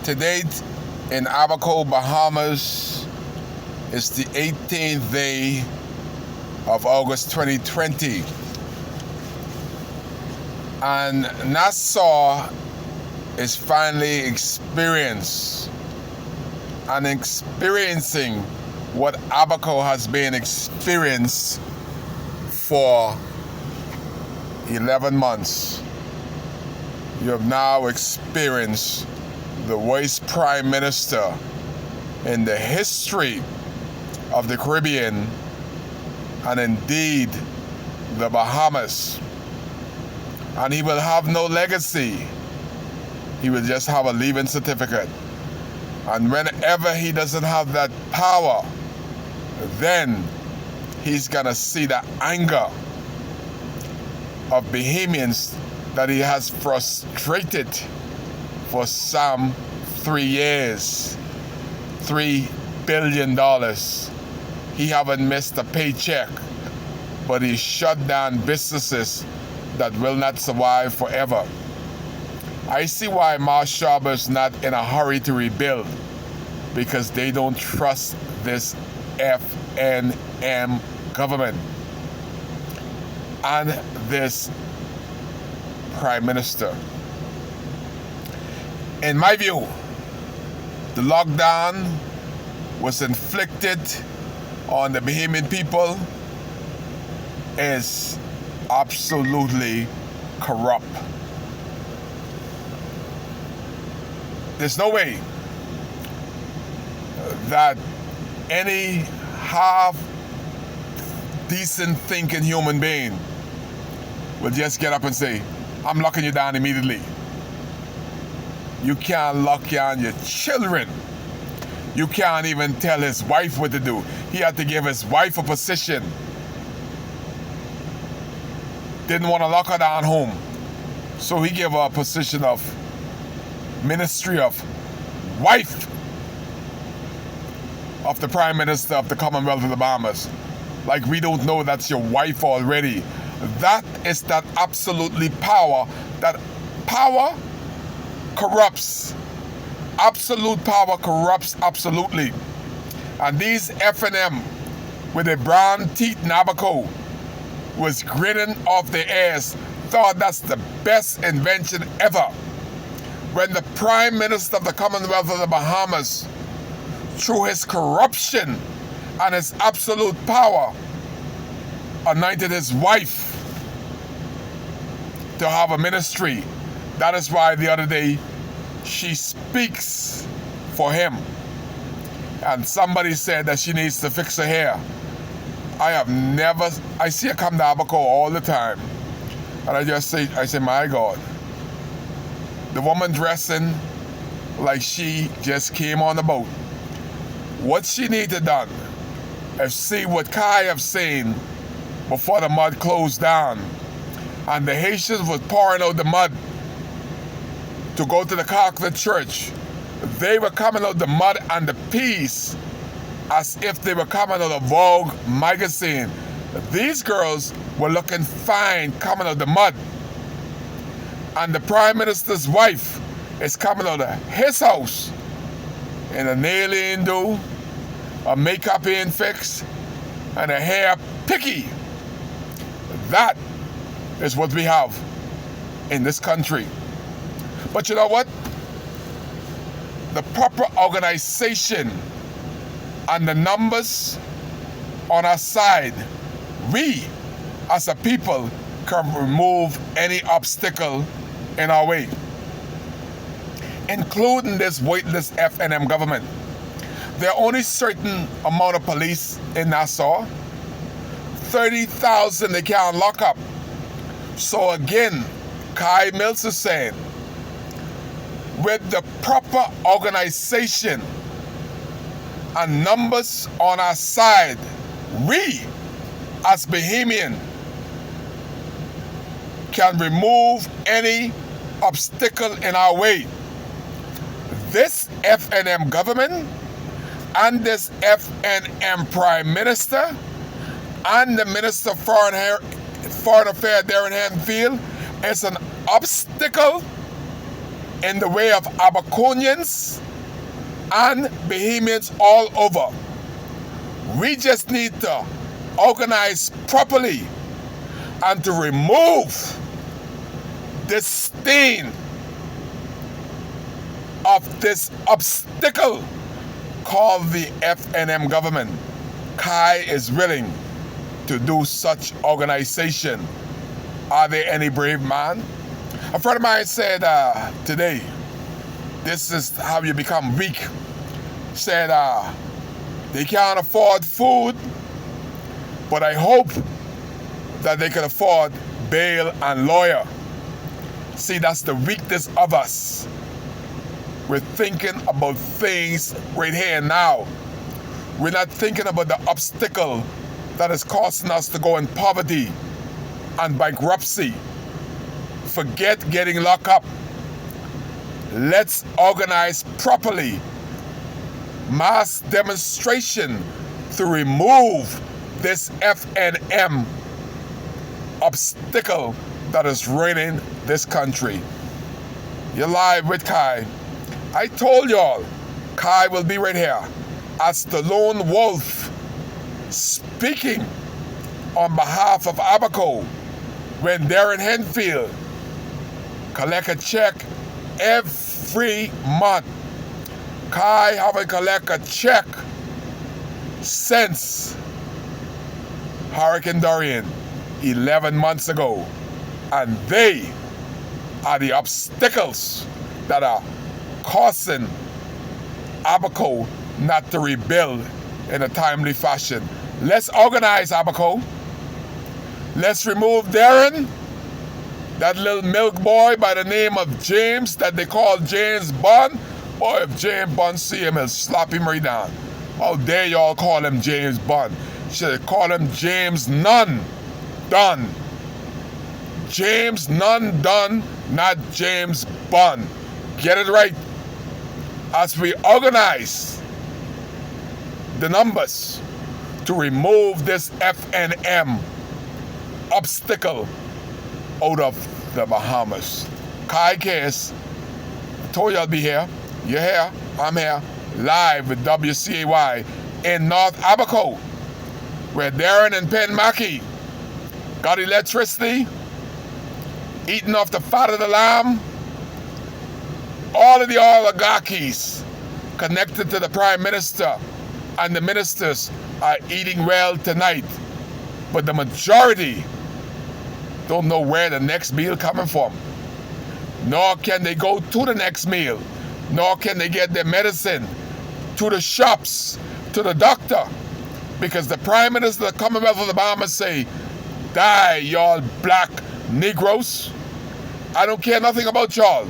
To date, in Abaco, Bahamas, it's the 18th day of August 2020. And Nassau is finally experiencing what Abaco has been experienced for 11 months. You have now experienced the worst prime minister in the history of the Caribbean and indeed the Bahamas. And he will have no legacy. He will just have a leaving certificate. And whenever he doesn't have that power, then he's gonna see the anger of Bahamians that he has frustrated for some 3 years. $3 billion. He haven't missed a paycheck, but he shut down businesses that will not survive forever. I see why Marsh Harbour is not in a hurry to rebuild, because they don't trust this FNM government and this Prime Minister. In my view, the lockdown was inflicted on the Bahamian people is absolutely corrupt. There's no way that any half decent thinking human being will just get up and say, I'm locking you down immediately. You can't lock down your children. You can't even tell his wife what to do. He had to give his wife a position. Didn't want to lock her down home. So he gave her a position of Ministry of Wife of the Prime Minister of the Commonwealth of the Bahamas. Like we don't know that's your wife already. That is that absolutely power. That power corrupts. Absolute power corrupts absolutely. And these FNM with their brown teeth in Abaco was grinning off their ass, thought that's the best invention ever. When the Prime Minister of the Commonwealth of the Bahamas, through his corruption and his absolute power, anointed his wife to have a ministry. That is why the other day she speaks for him. And somebody said that she needs to fix her hair. I see her come to Abaco all the time. And I say, my God. The woman dressing like she just came on the boat. What she needed done, is see what Kai have seen before the mud closed down. And the Haitians was pouring out the mud to go to the Catholic Church. They were coming out the mud and the peace as if they were coming out of Vogue magazine. These girls were looking fine coming out the mud. And the Prime Minister's wife is coming out of his house in a nail ain't do, a makeup ain't fixed, and a hair picky. That is what we have in this country. But you know what? The proper organization and the numbers on our side, we as a people can remove any obstacle in our way, including this weightless FNM government. There are only certain amount of police in Nassau. 30,000 they can't lock up. So again, Kai Mills is saying, with the proper organization and numbers on our side, we as Bahamian can remove any obstacle in our way. This FNM government and this FNM Prime Minister and the Minister of Foreign Affairs, Darren Hampfield, is an obstacle in the way of Abaconians and Bahamians all over. We just need to organize properly and to remove this stain of this obstacle called the FNM government. Kai is willing to do such organization. Are there any brave man? A friend of mine said today, this is how you become weak. Said they can't afford food, but I hope that they can afford bail and lawyer. See, that's the weakness of us. We're thinking about things right here and now. We're not thinking about the obstacle that is causing us to go in poverty and bankruptcy. Forget getting locked up. Let's organize properly. Mass demonstration to remove this FNM obstacle that is ruining this country. You're live with Kai. I told y'all, Kai will be right here as the lone wolf speaking on behalf of Abaco when Darren Henfield collect a check every month. Kai haven't collect a check since Hurricane Dorian 11 months ago, and they are the obstacles that are causing Abaco not to rebuild in a timely fashion. Let's organize, Abaco. Let's remove Darren, that little milk boy by the name of James that they call James Bond. Boy, if James Bond see him, he'll slap him right down. How dare y'all call him James Bond? Should have called him James None Done. James None Done, not James Bond. Get it right. As we organize the numbers to remove this FNM obstacle out of the Bahamas. Kai Case, I told you I'll be here. You're here, I'm here, live with WCAY in North Abaco, where Darren and Penn Mackey got electricity, eating off the fat of the lamb. All of the oligarchies connected to the Prime Minister and the ministers are eating well tonight. But the majority don't know where the next meal coming from. Nor can they go to the next meal. Nor can they get their medicine to the shops, to the doctor. Because the Prime Minister of the Commonwealth of the Bahamas say, die, y'all black Negroes. I don't care nothing about y'all.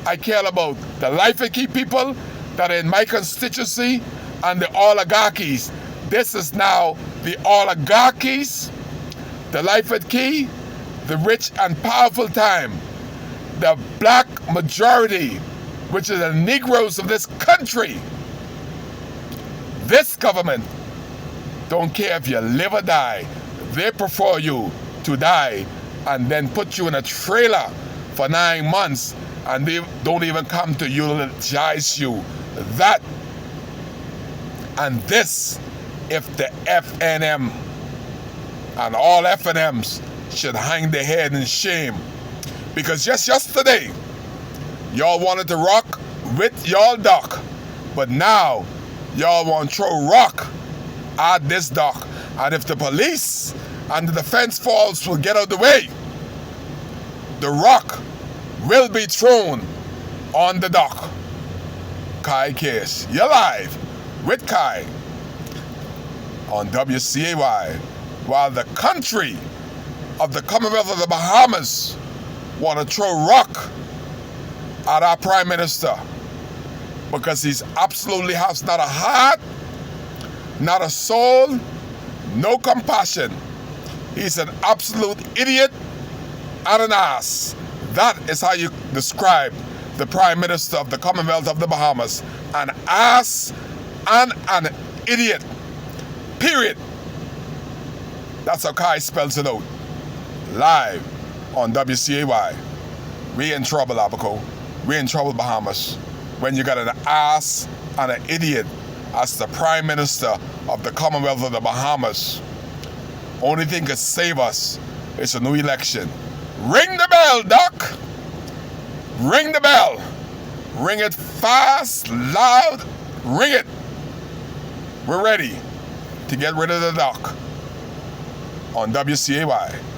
I care about the Life and Key people that are in my constituency and the oligarchies. This is now the oligarchies, the Life and Key, the rich and powerful time, the black majority, which is the Negroes of this country. This government don't care if you live or die. They prefer you to die and then put you in a trailer for 9 months and they don't even come to eulogize you. That and this, if the FNM and all FNMs should hang their head in shame. Because just yesterday, y'all wanted to rock with y'all dock, but now y'all want to throw rock at this dock. And if the police and the defense force will get out of the way, the rock will be thrown on the dock. Kai Case, you're live with Kai on WCAY. While the country of the Commonwealth of the Bahamas want to throw rock at our Prime Minister because he's absolutely has not a heart, not a soul, no compassion. He's an absolute idiot and an ass. That is how you describe the Prime Minister of the Commonwealth of the Bahamas. An ass and an idiot. Period. That's how Kai spells it out. Live on WCAY. We in trouble, Abaco. we're in trouble, Bahamas. When you got an ass and an idiot as the Prime Minister of the Commonwealth of the Bahamas. Only thing could save us is a new election. Ring the bell, Doc! Ring the bell! Ring it fast, loud, ring it! We're ready to get rid of the Doc on WCAY.